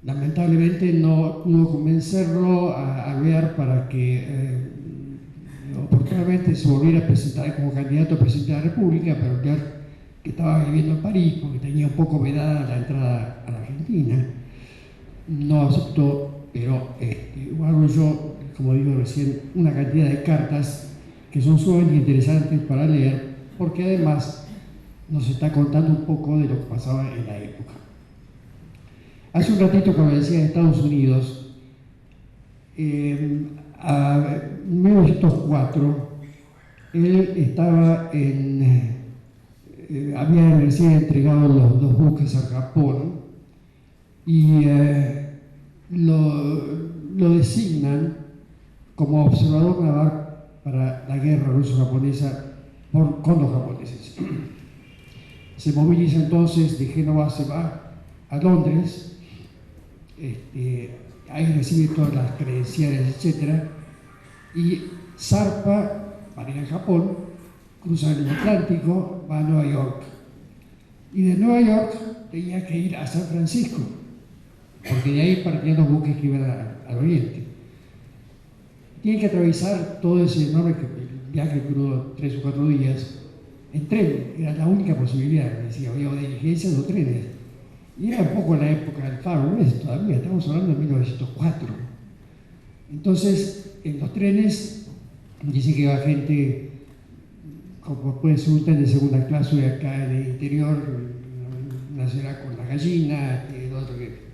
Lamentablemente no pudo convencerlo a Alvear para que oportunamente se volviera a presentar como candidato a presidente de la República, pero Alvear, que estaba viviendo en París porque tenía un poco vedada la entrada a la Argentina, no aceptó, pero guardo yo, como digo recién, una cantidad de cartas que son sumamente interesantes para leer, porque además nos está contando un poco de lo que pasaba en la época. Hace un ratito cuando decía Estados Unidos, a 1904, él estaba había recién entregado los 2 buques a Japón y lo designan como observador naval para la guerra ruso-japonesa con los japoneses. Se moviliza entonces de Génova, se va a Londres, ahí recibe todas las credenciales, etc. Y zarpa para ir a Japón, cruza el Atlántico, va a Nueva York. Y de Nueva York tenía que ir a San Francisco, porque de ahí partían los buques que iban al oriente. Tiene que atravesar todo ese enorme viaje que duró 3 o 4 días en tren, era la única posibilidad. Decía, había diligencias o trenes. Y era un poco la época del Far West todavía, estamos hablando de 1904. Entonces, en los trenes, dice que va gente, como puede ser usted de segunda clase acá en el interior, nacerá con la gallina, el otro que...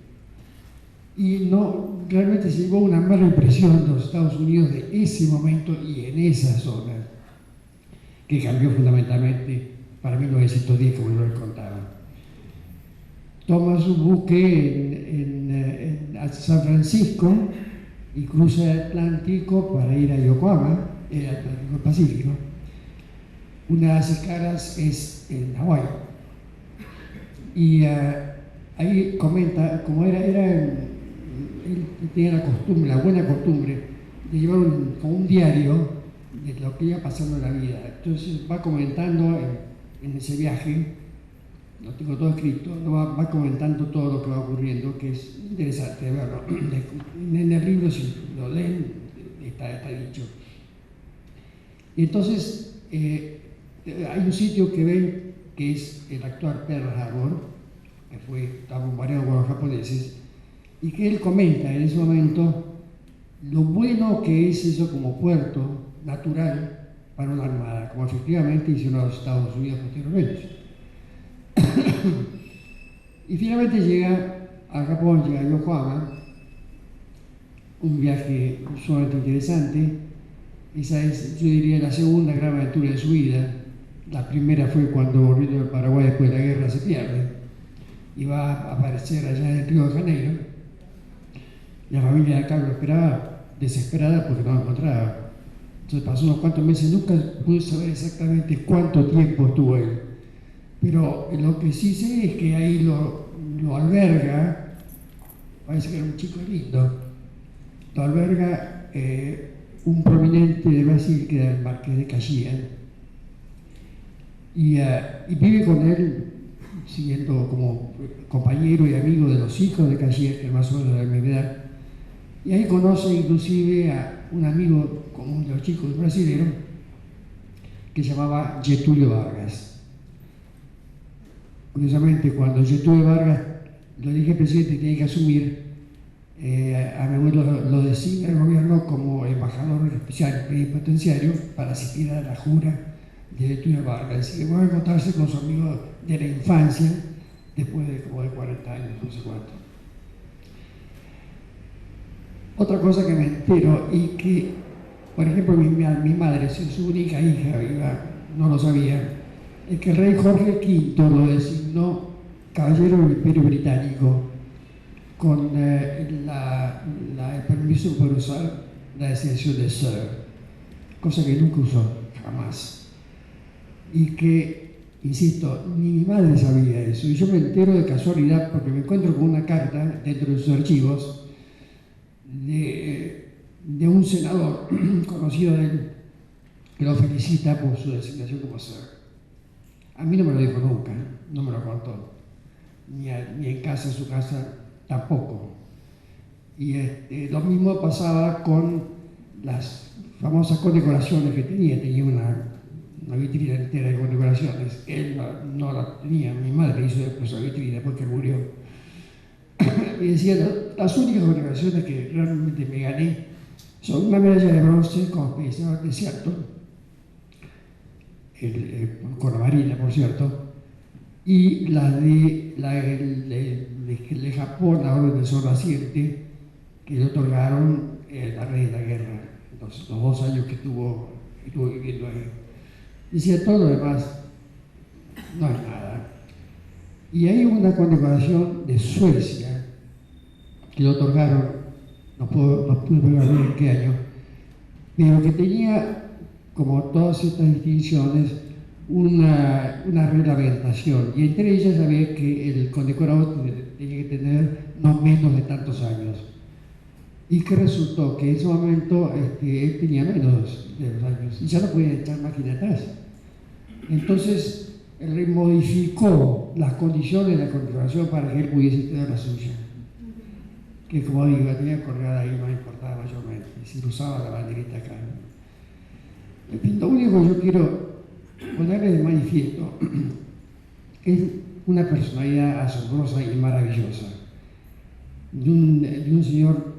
Y no, realmente se llevó una mala impresión de los Estados Unidos de ese momento y en esa zona, que cambió fundamentalmente para 1910, como yo les contaba. Toma su buque a San Francisco y cruza el Atlántico para ir a Yokohama, el Atlántico Pacífico. Una de las escalas es en Hawái. Y ahí comenta, como él tenía la buena costumbre de llevar como un diario de lo que iba pasando en la vida. Entonces va comentando en ese viaje, lo tengo todo escrito, va comentando todo lo que va ocurriendo, que es interesante verlo. En el libro, si lo leen, está dicho. Y entonces hay un sitio que ven que es el actual Pearl Harbor, que está bombardeado por los japoneses, y que él comenta en ese momento lo bueno que es eso como puerto natural para una armada, como efectivamente hicieron los Estados Unidos posteriormente. Y finalmente llega a Japón, llega a Yokohama, un viaje sumamente interesante. Esa es, yo diría, la segunda gran aventura de su vida. La primera fue cuando, volviendo del Paraguay después de la guerra, se pierde y va a aparecer allá en el Río de Janeiro. La familia de acá lo esperaba desesperada porque no lo encontraba. Entonces pasó unos cuantos meses, nunca pude saber exactamente cuánto tiempo estuvo él. Pero lo que sí sé es que ahí lo alberga, parece que era un chico lindo, lo alberga un prominente de Brasil que era el Marqués de Caxias. Y vive con él, siguiendo como compañero y amigo de los hijos de Caxias, que es más o menos de la misma edad. Y ahí conoce inclusive a un amigo común de los chicos brasileños que se llamaba Getúlio Vargas. Curiosamente, cuando Getúlio Vargas lo dije presidente, tiene que asumir, a mi abuelo lo designa el gobierno como embajador especial plenipotenciario para asistir a la jura de Getúlio Vargas. Así que va a encontrarse con su amigo de la infancia después de como de 40 años, no sé cuánto. Otra cosa que me entero y que, por ejemplo, mi madre, su única hija, no lo sabía, es que el rey Jorge V lo designó caballero del Imperio Británico con el permiso para usar la designación de Sir, cosa que nunca usó, jamás. Y que, insisto, ni mi madre sabía eso. Y yo me entero de casualidad porque me encuentro con una carta dentro de sus archivos de un senador conocido de él que lo felicita por su designación como Sir. A mí no me lo dijo nunca, no me lo contó, ni en casa, en su casa tampoco. Y lo mismo pasaba con las famosas condecoraciones que tenía una vitrina entera de condecoraciones. Él no la tenía, mi madre hizo después la vitrina porque murió. Y decía, las únicas condecoraciones que realmente me gané son una medalla de bronce con expedición al desierto, con la Marina, por cierto, y de Japón, la Orden del Sol Naciente, que le otorgaron la Reina de la Guerra, los 2 años que estuvo viviendo ahí. Decía, todo lo demás no es nada. Y hay una condecoración de Suecia que le otorgaron, no pude ver en qué año, pero que tenía, como todas estas distinciones, una reglamentación, y entre ellas había que el condecorado tenía que tener no menos de tantos años. Y que resultó que en ese momento él tenía menos de los años y ya no podía echar máquina atrás. Entonces él modificó las condiciones de la condecoración para que él pudiese tener la suya, que como digo, la tenía colgada ahí, no importaba mayormente, si usaba la banderita acá. En fin, lo único que yo quiero ponerle de manifiesto es una personalidad asombrosa y maravillosa de un señor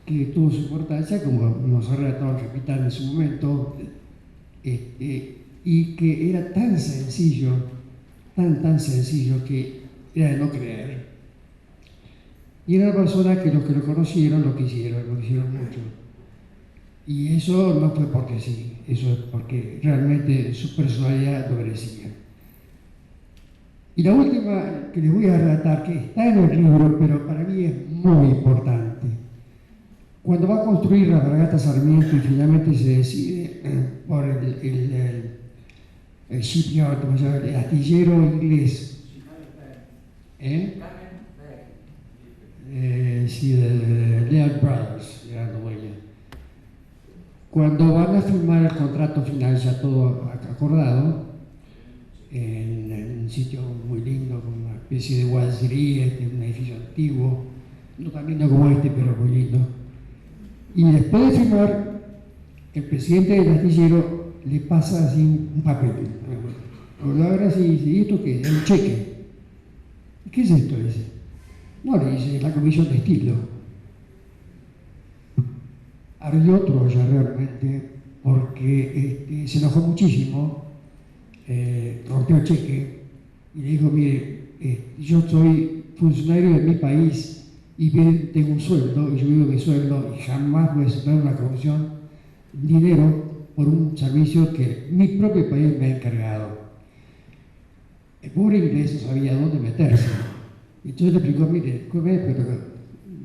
que tuvo su importancia, como nos ha relatado el capitán en su momento, y que era tan sencillo, tan sencillo, que era de no creer. Y era una persona que los que lo conocieron lo quisieron mucho. Y eso no fue porque sí, eso es porque realmente su personalidad lo merecía. Y la última que les voy a relatar, que está en el libro, pero para mí es muy importante. Cuando va a construir la fragata Sarmiento y finalmente se decide por el shipyard, el astillero inglés, sí, de Lear Brothers, era la dueña. Cuando van a firmar el contrato final, ya todo acordado, en un sitio muy lindo, con una especie de guardería, un edificio antiguo, no tan lindo como este, pero muy lindo. Y después de firmar, el presidente del astillero le pasa así un papel. Lo abre así y dice, ¿y esto qué? Es un cheque. ¿Qué es esto? Dice. No, le dice, es la comisión de estilo. Ardió Troya realmente, porque se enojó muchísimo, rompió el cheque y le dijo, mire, yo soy funcionario de mi país y tengo un sueldo, y yo vivo mi sueldo, y jamás voy a aceptar una comisión, dinero, por un servicio que mi propio país me ha encargado. El pobre inglés no sabía dónde meterse. Entonces le explicó, mire, pero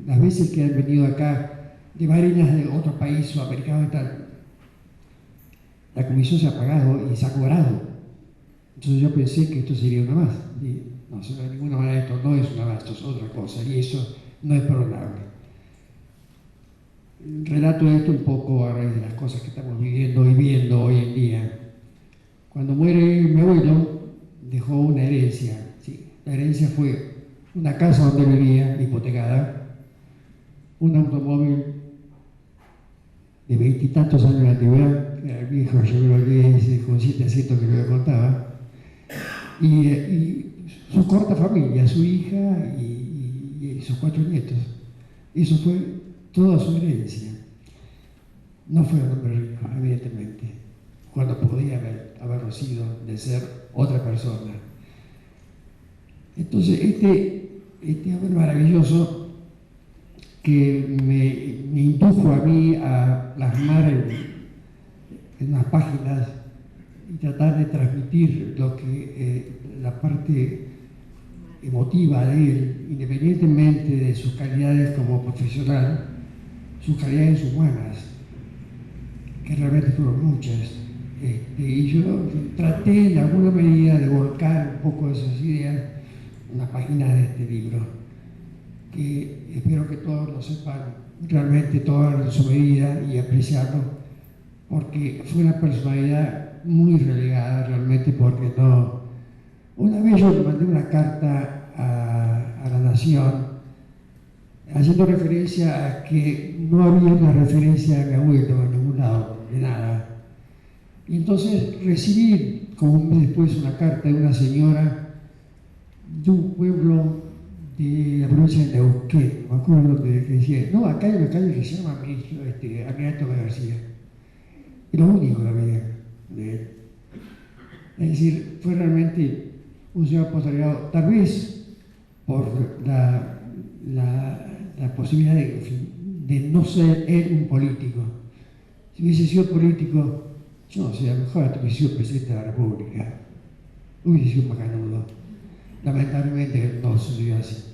las veces que han venido acá de marinas de otro país sudamericano y tal, la comisión se ha pagado y se ha cobrado. Entonces yo pensé que esto sería una más. Y no, de ninguna manera esto no es una más, esto es otra cosa, y eso no es perdonable. Relato esto un poco a raíz de las cosas que estamos viviendo y viendo hoy en día. Cuando muere mi abuelo, dejó una herencia. Sí, la herencia fue una casa donde vivía, hipotecada, un automóvil de 20 y tantos años de antigüedad, era el viejo, yo creo que ese con 7 asientos que yo contaba, y su corta familia, su hija y sus 4 nietos. Eso fue toda su herencia. No fue un hombre rico, evidentemente, cuando podía haberlo sido de ser otra persona. Entonces, este hombre maravilloso que me indujo a mí a plasmar en unas páginas y tratar de transmitir lo que la parte emotiva de él, independientemente de sus calidades como profesional, sus calidades humanas, que realmente fueron muchas. Y yo traté en alguna medida de volcar un poco esas ideas en las páginas de este libro, que espero que todos lo sepan realmente, todos en su medida, y apreciarlo, porque fue una personalidad muy relegada realmente, porque no. Una vez yo le mandé una carta a la Nación haciendo referencia a que no había una referencia a mi abuelo en ningún lado, de nada. Y entonces recibí, como un mes después, una carta de una señora de un pueblo de la provincia de Neuquén, me acuerdo que decía, no, acá hay una calle que se llama Aminato García. Es lo único que había de él. Es decir, fue realmente un señor postergado, tal vez por la posibilidad de no ser él un político. Si hubiese sido político, yo no sé, a lo mejor hubiese sido presidente de la República, hubiese sido macanudo. Lamentablemente no sucedió así.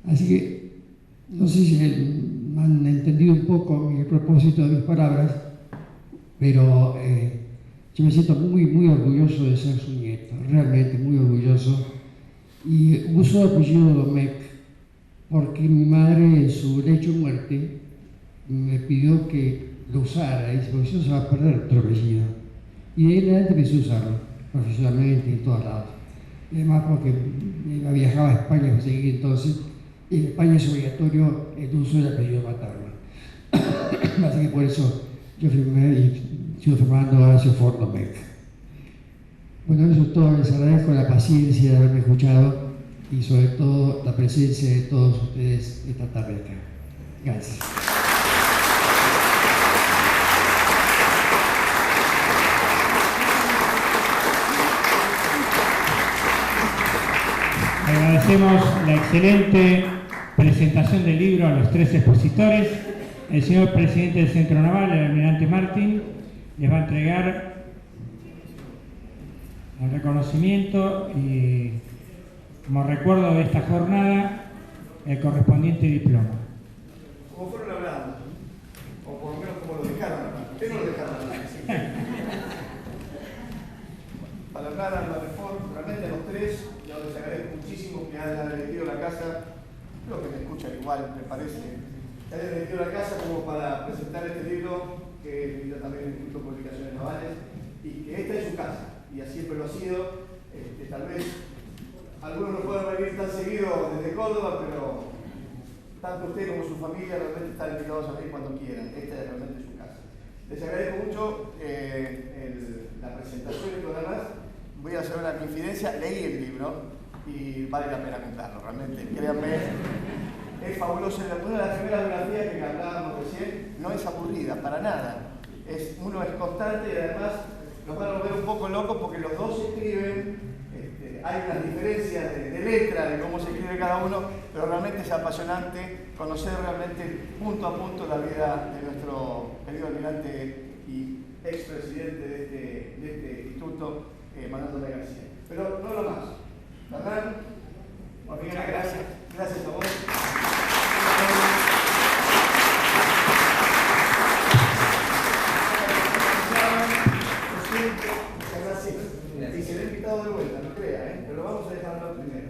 Así que, no sé si han entendido un poco el propósito de mis palabras, pero yo me siento muy, muy orgulloso de ser su nieto, realmente muy orgulloso. Y uso el apellido Domecq porque mi madre en su lecho de muerte me pidió que lo usara, y dice, porque si no se va a perder otro apellido. Y de ahí en adelante empecé a usarlo, profesionalmente en todos lados. Y además porque viajaba a España a seguir entonces, y en España es obligatorio el uso del apellido materno. Así que por eso yo firmé y sigo firmando Horacio Ford Domecq. Bueno, eso es todo. Les agradezco la paciencia de haberme escuchado y sobre todo la presencia de todos ustedes esta tarde acá. Gracias. Agradecemos la excelente presentación del libro a los tres expositores. El señor presidente del Centro Naval, el almirante Martín, les va a entregar el reconocimiento y, como recuerdo de esta jornada, el correspondiente diploma. Como fueron hablando, o por lo menos como lo dejaron hablar. ¿Qué no lo dejaron hablar? Para hablar a la reforma, realmente a los tres, yo les agradezco muchísimo que hayan elegido la casa, creo que me escuchan igual, me parece, que hayan elegido la casa como para presentar este libro, que edita también el Instituto de Publicaciones Navales, y que esta es su casa, y así siempre lo ha sido. Tal vez algunos no puedan venir tan seguido desde Córdoba, pero tanto usted como su familia realmente están invitados a venir cuando quieran. Esta es realmente su casa. Les agradezco mucho la presentación y todo lo demás. Voy a hacer una confidencia. Leí el libro y vale la pena comprarlo, realmente. Créanme, es fabuloso. Una de las primeras biografías que hablábamos recién no es aburrida, para nada. Uno es constante y además nos van a volver un poco locos porque los dos escriben. Hay unas diferencias de letra, de cómo se escribe cada uno, pero realmente es apasionante conocer realmente punto a punto la vida de nuestro querido almirante y expresidente de este instituto, Manuel Domecq García. Pero no lo más. Hernán, Hormiguera, gracias. Gracias a vos. Muchas gracias. Y se le ha invitado de vuelta, no crea, pero vamos a dejarlo primero.